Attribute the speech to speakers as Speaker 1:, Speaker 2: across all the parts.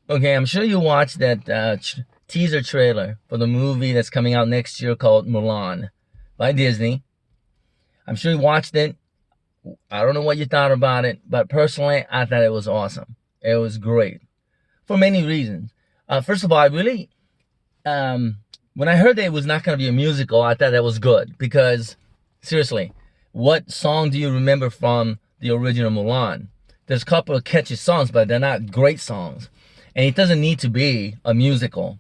Speaker 1: Okay, I'm sure you watched that teaser trailer for the movie that's coming out next year called Mulan by Disney. I'm sure you watched it. I don't know what you thought about it, but personally, I thought it was awesome. It was great for many reasons. First of all, I really, um, when I heard that it was not going to be a musical, I thought that was good because, seriously, what song do you remember from the original Mulan? There's a couple of catchy songs, but they're not great songs. And it doesn't need to be a musical.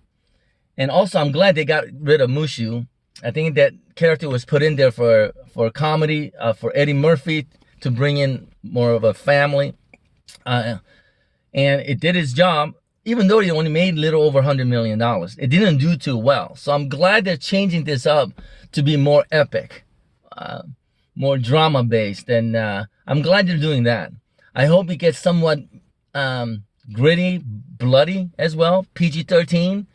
Speaker 1: And also, I'm glad they got rid of Mu Shu. I think that character was put in there for comedy, for Eddie Murphy to bring in more of a family. Uh, and it did its job, even though it only made a little over $100 million. It didn't do too well. So I'm glad they're changing this up to be more epic, uh, more drama based. And I'm glad they're doing that. I hope it gets somewhat gritty, bloody as well. PG-13.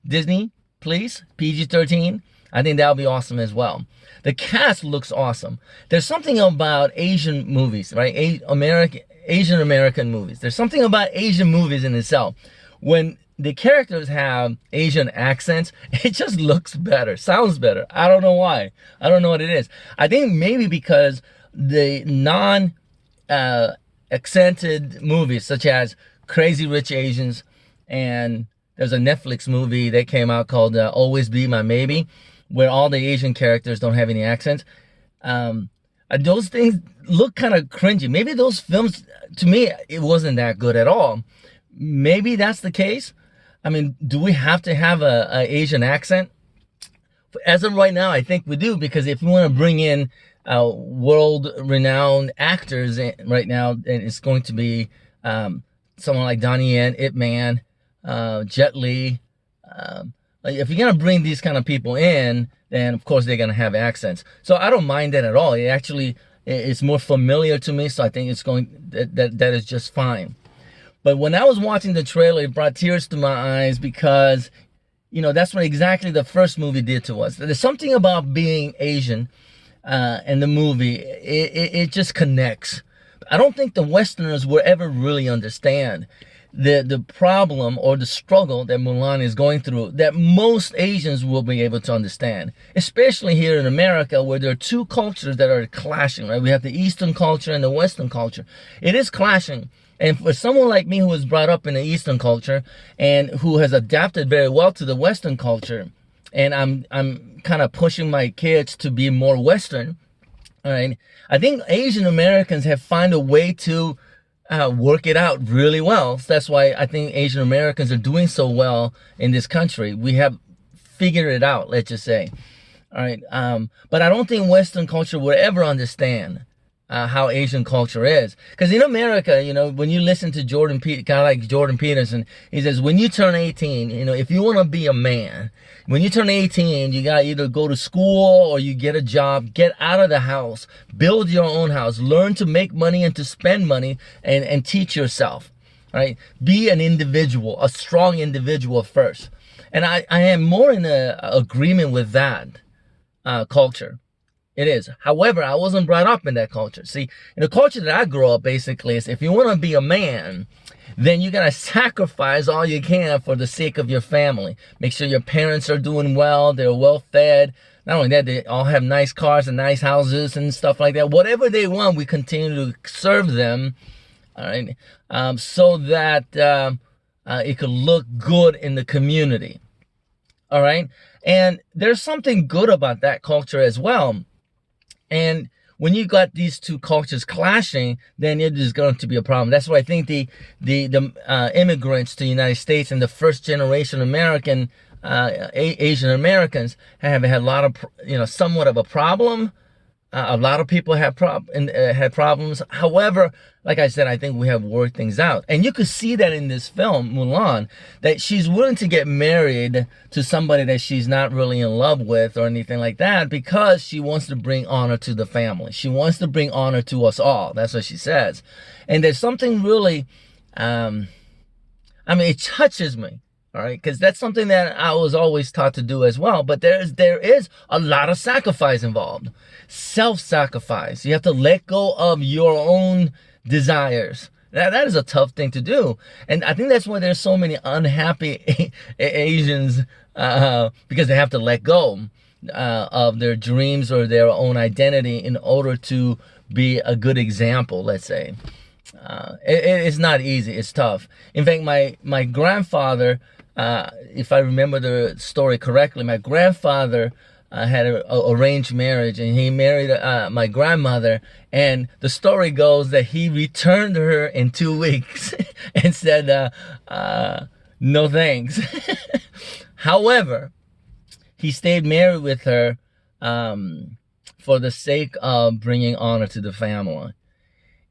Speaker 1: Disney, please. PG-13. I think that'll be awesome as well. The cast looks awesome. There's something about Asian movies, right? Asian American movies. There's something about Asian movies in itself. When the characters have Asian accents, it just looks better, sounds better. I don't know why. I don't know what it is. I think maybe because the accented movies such as Crazy Rich Asians, and there's a Netflix movie that came out called Always Be My Maybe, where all the Asian characters don't have any accents. Those things look kind of cringy. Maybe those films, to me, it wasn't that good at all. Maybe that's the case. I mean, do we have to have a Asian accent? As of right now, I think we do, because if we want to bring in world-renowned actors right now, then it's going to be someone like Donnie Yen, Ip Man, Jet Li. Like, if you're gonna bring these kind of people in, then of course they're gonna have accents. So I don't mind that at all. It actually it's more familiar to me, so I think it's going that is just fine. But when I was watching the trailer, it brought tears to my eyes because, you know, that's what exactly the first movie did to us. There's something about being Asian in the movie. It just connects. I don't think the Westerners will ever really understand the problem or the struggle that Mulan is going through, that most Asians will be able to understand, especially here in America, where there are two cultures that are clashing, right? We have the Eastern culture and the Western culture. It is clashing. And for someone like me who was brought up in the Eastern culture and who has adapted very well to the Western culture, and I'm kind of pushing my kids to be more Western, all right, I think Asian Americans have found a way to work it out really well. So that's why I think Asian Americans are doing so well in this country. We have figured it out, let's just say. All right. But I don't think Western culture would ever understand how Asian culture is. Because in America, you know, when you listen to kind of like Jordan Peterson, he says, when you turn 18, you know, if you want to be a man, when you turn 18, you got to either go to school or you get a job, get out of the house, build your own house, learn to make money and to spend money, and teach yourself, right? Be an individual, a strong individual first. And I am more in agreement with that culture. It is. However, I wasn't brought up in that culture. See, in the culture that I grew up, basically, is if you want to be a man, then you got to sacrifice all you can for the sake of your family. Make sure your parents are doing well, they're well fed. Not only that, they all have nice cars and nice houses and stuff like that. Whatever they want, we continue to serve them, all right, so that it could look good in the community, all right? And there's something good about that culture as well. And when you got these two cultures clashing, then it is going to be a problem. That's why I think the immigrants to the United States and the first generation American Asian Americans have had a lot of, you know, somewhat of a problem. A lot of people have had problems. However, like I said, I think we have worked things out. And you could see that in this film, Mulan, that she's willing to get married to somebody that she's not really in love with or anything like that, because she wants to bring honor to the family. She wants to bring honor to us all. That's what she says. And there's something really, I mean, it touches me. All right, because that's something that I was always taught to do as well. But there is a lot of sacrifice involved. Self-sacrifice. You have to let go of your own desires. That is a tough thing to do. And I think that's why there's so many unhappy Asians, because they have to let go of their dreams or their own identity in order to be a good example, let's say. It's not easy. It's tough. In fact, my grandfather, if I remember the story correctly, my grandfather had an arranged marriage, and he married my grandmother, and the story goes that he returned her in 2 weeks and said, no thanks. However, he stayed married with her for the sake of bringing honor to the family.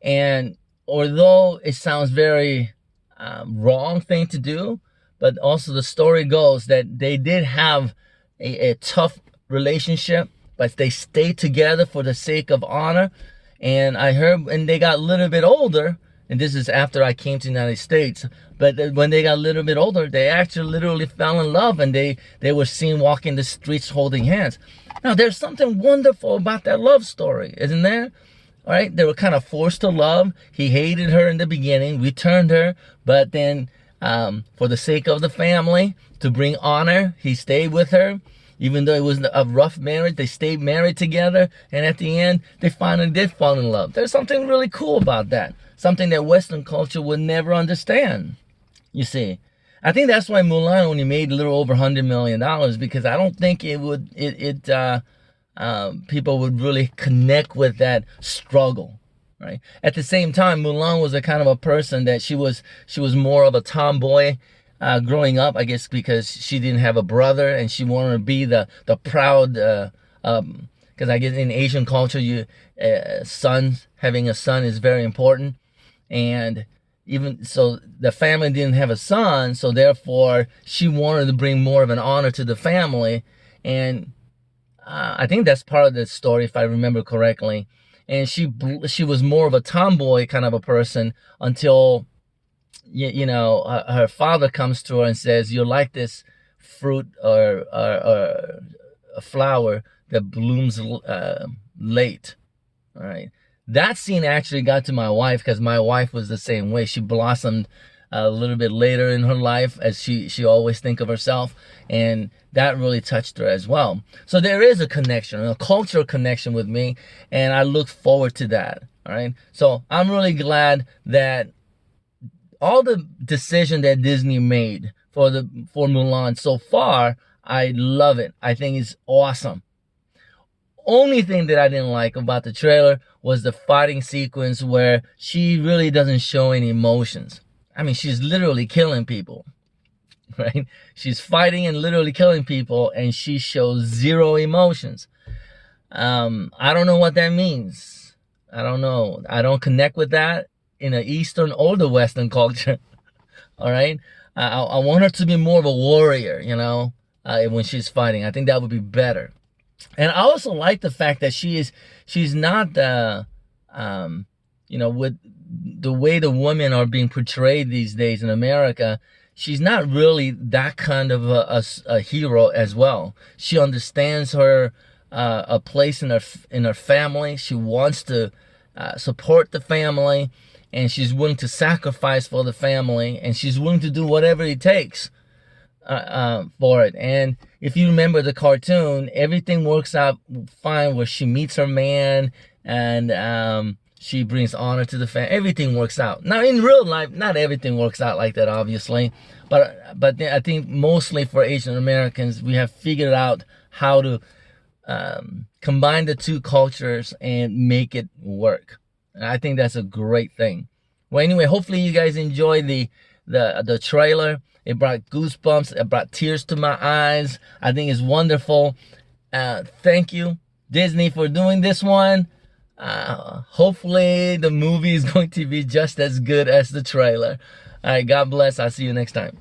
Speaker 1: And although it sounds very wrong thing to do, but also the story goes that they did have a tough relationship, but they stayed together for the sake of honor. And I heard when they got a little bit older, and this is after I came to the United States, but when they got a little bit older, they actually literally fell in love, and they were seen walking the streets holding hands. Now, there's something wonderful about that love story, isn't there? All right, they were kind of forced to love. He hated her in the beginning, returned her, but then for the sake of the family, to bring honor, he stayed with her. Even though it was a rough marriage, they stayed married together, and at the end, they finally did fall in love. There's something really cool about that. Something that Western culture would never understand, you see. I think that's why Mulan only made a little over $100 million, because I don't think people would really connect with that struggle, right? At the same time, Mulan was a kind of a person that she was more of a tomboy growing up, I guess, because she didn't have a brother, and she wanted to be the proud, because I guess in Asian culture, having a son is very important. And even so, the family didn't have a son, so therefore she wanted to bring more of an honor to the family. And I think that's part of the story, if I remember correctly. And she was more of a tomboy kind of a person until her father comes to her and says, "You're like this fruit or a flower that blooms late." All right. That scene actually got to my wife, because my wife was the same way. She blossomed a little bit later in her life, as she always think of herself, and that really touched her as well. So there is a connection, a cultural connection with me, and I look forward to that. All right. So I'm really glad that all the decision that Disney made for Mulan so far, I love it. I think it's awesome. Only thing that I didn't like about the trailer was the fighting sequence where she really doesn't show any emotions. I mean, she's literally killing people, right? She's fighting and literally killing people, and she shows zero emotions. I don't know what that means. I don't know. I don't connect with that in the Eastern or the Western culture. All right. I want her to be more of a warrior, when she's fighting. I think that would be better. And I also like the fact that she's not with the way the women are being portrayed these days in America, she's not really that kind of a hero as well. She understands her a place in her family. She wants to support the family, and she's willing to sacrifice for the family, and she's willing to do whatever it takes for it. And if you remember the cartoon, everything works out fine where she meets her man, and she brings honor to the family. Everything works out. Now, in real life, not everything works out like that, obviously, but I think mostly for Asian Americans, we have figured out how to combine the two cultures and make it work. And I think that's a great thing. Well, anyway, hopefully you guys enjoyed the trailer. It brought goosebumps. It brought tears to my eyes. I think it's wonderful. Thank you, Disney, for doing this one. Hopefully the movie is going to be just as good as the trailer. All right, God bless. I'll see you next time.